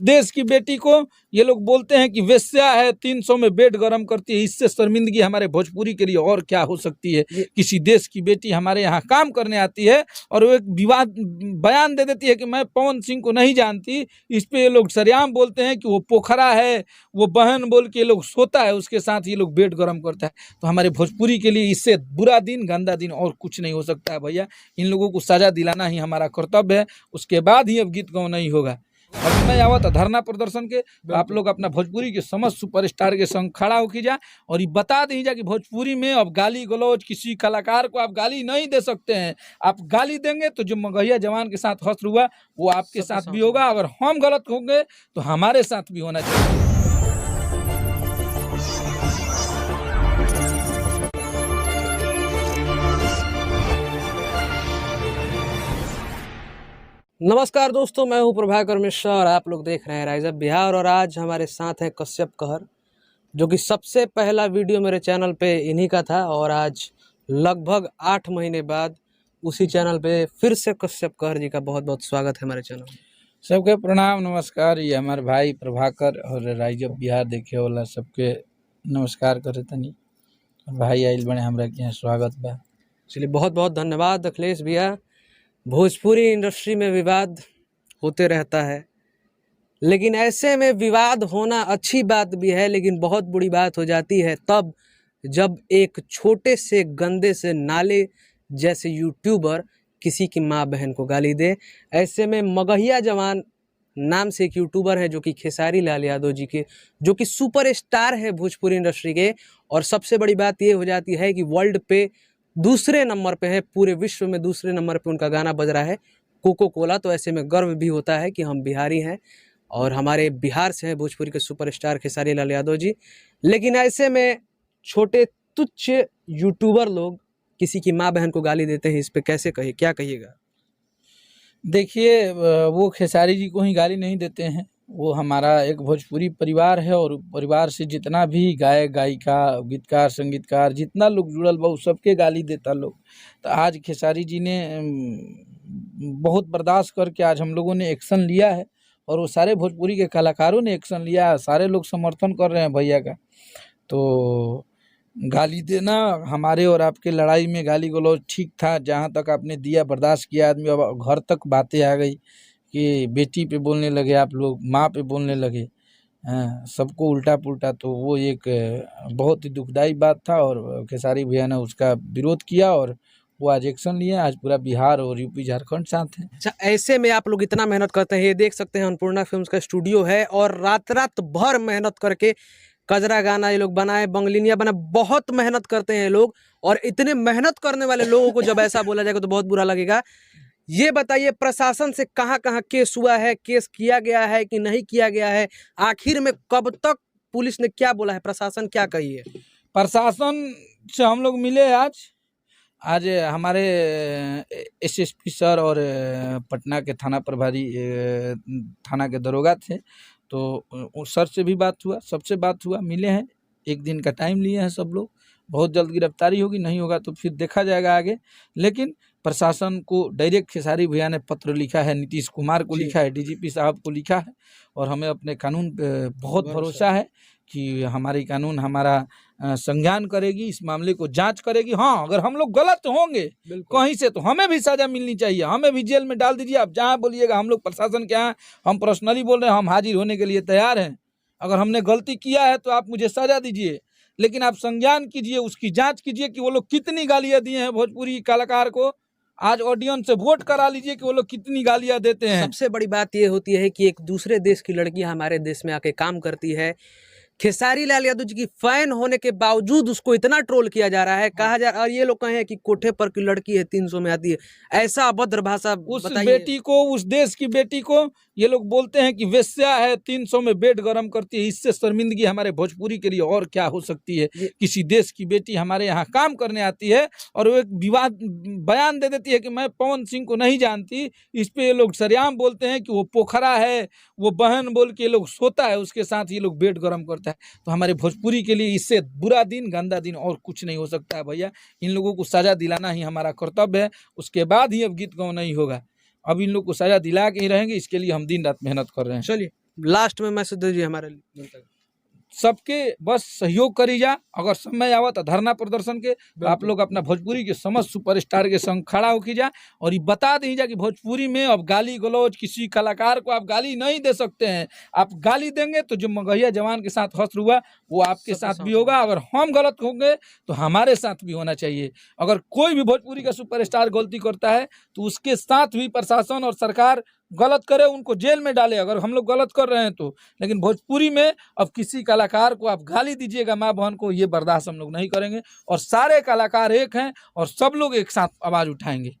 देश की बेटी को ये लोग बोलते हैं कि वेश्या है, 300 में बेड गरम करती है। इससे शर्मिंदगी हमारे भोजपुरी के लिए और क्या हो सकती है। किसी देश की बेटी हमारे यहाँ काम करने आती है और वो एक विवाद बयान दे देती है कि मैं पवन सिंह को नहीं जानती। इस पे ये लोग सरेआम बोलते हैं कि वो पोखरा है, वो बहन बोल के ये लोग सोता है, उसके साथ ये लोग बेड गरम करता है। तो हमारे भोजपुरी के लिए इससे बुरा दिन, गंदा दिन और कुछ नहीं हो सकता है भैया। इन लोगों को सजा दिलाना ही हमारा कर्तव्य है, उसके बाद ही अब गीत गाँव नहीं होगा। अभी मैं आवा था धरना प्रदर्शन के, तो आप लोग अपना भोजपुरी के समस्त सुपरस्टार के संग खड़ा हो कीजिए और ये बता दीजिए कि भोजपुरी में अब गाली गलौज, किसी कलाकार को आप गाली नहीं दे सकते हैं। आप गाली देंगे तो जो मगहिया जवान के साथ हश्र हुआ वो आपके साथ भी होगा। अगर हम गलत होंगे तो हमारे साथ भी होना चाहिए। नमस्कार दोस्तों, मैं हूं प्रभाकर मिश्रा और आप लोग देख रहे हैं राइज अप बिहार। और आज हमारे साथ है कश्यप कहर, जो कि सबसे पहला वीडियो मेरे चैनल पे इन्हीं का था और आज लगभग 8 महीने बाद उसी चैनल पे फिर से कश्यप कहर जी का बहुत बहुत स्वागत है हमारे चैनल में। सबके प्रणाम नमस्कार। ये हमारे भाई प्रभाकर और राइज अप बिहार देखे वाला सबके नमस्कार करे तनी। भाई आइल बने हमरा के यहाँ स्वागत बा। चलिए, बहुत बहुत धन्यवाद अखिलेश भैया। भोजपुरी इंडस्ट्री में विवाद होते रहता है, लेकिन ऐसे में विवाद होना अच्छी बात भी है, लेकिन बहुत बुरी बात हो जाती है तब जब एक छोटे से गंदे से नाले जैसे यूट्यूबर किसी की माँ बहन को गाली दे। ऐसे में मगहिया जवान नाम से एक यूट्यूबर है जो कि खेसारी लाल यादव जी के, जो कि सुपरस्टार है भोजपुरी इंडस्ट्री के। और सबसे बड़ी बात ये हो जाती है कि वर्ल्ड पे दूसरे नंबर पे है, पूरे विश्व में दूसरे नंबर पे उनका गाना बज रहा है, कोको कोला। तो ऐसे में गर्व भी होता है कि हम बिहारी हैं और हमारे बिहार से हैं भोजपुरी के सुपरस्टार खेसारी लाल यादव जी। लेकिन ऐसे में छोटे तुच्छ यूट्यूबर लोग किसी की माँ बहन को गाली देते हैं, इस पे कैसे कहिए, क्या कहिएगा? देखिए, वो खेसारी जी को ही गाली नहीं देते हैं, वो हमारा एक भोजपुरी परिवार है और परिवार से जितना भी गायक गायिका, गीतकार, संगीतकार, जितना लोग जुड़ल बा सबके गाली देता लोग। तो आज खेसारी जी ने बहुत बर्दाश्त करके आज हम लोगों ने एक्शन लिया है और वो सारे भोजपुरी के कलाकारों ने एक्शन लिया है। सारे लोग समर्थन कर रहे हैं भैया का। तो गाली देना हमारे और आपके लड़ाई में गाली गलौज ठीक था, जहाँ तक आपने दिया बर्दाश्त किया आदमी। अब घर तक बातें आ गई कि बेटी पे बोलने लगे आप लोग, माँ पे बोलने लगे, सबको उल्टा पुल्टा। तो वो एक बहुत ही दुखदाई बात था और खेसारी भैया ने उसका विरोध किया और वो आज एक्शन लिए। आज पूरा बिहार और यूपी झारखंड साथ है। अच्छा, ऐसे में आप लोग इतना मेहनत करते हैं, ये देख सकते हैं अन्नपूर्णा फिल्म्स का स्टूडियो है और रात रात भर मेहनत करके कजरा गाना ये लोग बनाए, बंगलिनिया बनाए, बहुत मेहनत करते हैं लोग। और इतने मेहनत करने वाले लोगों को जब ऐसा बोला जाएगा तो बहुत बुरा लगेगा। ये बताइए, प्रशासन से कहाँ कहाँ केस हुआ है, केस किया गया है कि नहीं किया गया है? आखिर में कब तक पुलिस ने क्या बोला है, प्रशासन क्या कही है? प्रशासन से हम लोग मिले आज हमारे एसएसपी सर और पटना के थाना प्रभारी, थाना के दरोगा थे, तो सर से भी बात हुआ, सबसे बात हुआ, मिले हैं। एक दिन का टाइम लिए हैं सब लोग। बहुत जल्द गिरफ्तारी होगी, नहीं होगा तो फिर देखा जाएगा आगे। लेकिन प्रशासन को डायरेक्ट खेसारी भैया ने पत्र लिखा है, नीतीश कुमार को लिखा है, डीजीपी साहब को लिखा है। और हमें अपने कानून पे बहुत भरोसा है कि हमारी कानून हमारा संज्ञान करेगी, इस मामले को जांच करेगी। हाँ, अगर हम लोग गलत होंगे कहीं से तो हमें भी सजा मिलनी चाहिए, हमें भी जेल में डाल दीजिए। आप जहाँ बोलिएगा, हम लोग प्रशासन के यहाँ, हम पर्सनली बोल रहे हैं, हम हाजिर होने के लिए तैयार हैं। अगर हमने गलती किया है तो आप मुझे सजा दीजिए, लेकिन आप संज्ञान कीजिए, उसकी जांच कीजिए कि वो लोग कितनी गालियाँ दिए हैं भोजपुरी कलाकार को। आज ऑडियंस से वोट करा लीजिए कि वो लोग कितनी गालियाँ देते हैं। सबसे बड़ी बात ये होती है कि एक दूसरे देश की लड़की हमारे देश में आके काम करती है। खेसारी लाल यादव जी की फैन होने के बावजूद उसको इतना ट्रोल किया जा रहा है, कहा जा रहा है, और ये लोग कहे कि कोठे पर की लड़की है, 300 में आती है। ऐसा अभद्र भाषा उस बेटी को, उस देश की बेटी को ये लोग बोलते हैं कि वेश्या है, 300 में बेड गरम करती है। इससे शर्मिंदगी हमारे भोजपुरी के लिए और क्या हो सकती है। किसी देश की बेटी हमारे यहाँ काम करने आती है और वो एक विवाद बयान दे देती है कि मैं पवन सिंह को नहीं जानती। इस पे ये लोग सरेआम बोलते हैं कि वो पोखरा है, वो बहन बोल के ये लोग सोता है, उसके साथ ये लोग बेड गरम करता है। तो हमारे भोजपुरी के लिए इससे बुरा दिन, गंदा दिन और कुछ नहीं हो सकता है भैया। इन लोगों को सजा दिलाना ही हमारा कर्तव्य है, उसके बाद ही अब गीत गाँव नहीं होगा। अब इन लोग को सजा दिला के ही रहेंगे, इसके लिए हम दिन रात मेहनत कर रहे हैं। चलिए। लास्ट में मैसेज दीजिए हमारे जनता को। सबके बस सहयोग करी जा, अगर समय आवत धरना प्रदर्शन के तो आप लोग अपना भोजपुरी के समस्त सुपरस्टार के संग खड़ा होके जा और ये बता दी जा कि भोजपुरी में अब गाली गलौज किसी कलाकार को आप गाली नहीं दे सकते हैं। आप गाली देंगे तो जो मगहिया जवान के साथ हश्र हुआ वो आपके साथ भी होगा, अगर हम गलत होंगे तो हमारे साथ भी होना चाहिए। अगर कोई भी भोजपुरी का सुपरस्टार गलती करता है तो उसके साथ भी प्रशासन और सरकार गलत करे, उनको जेल में डाले अगर हम लोग गलत कर रहे हैं तो। लेकिन भोजपुरी में अब किसी कलाकार को आप गाली दीजिएगा माँ बहन को, ये बर्दाश्त हम लोग नहीं करेंगे और सारे कलाकार एक हैं और सब लोग एक साथ आवाज़ उठाएंगे।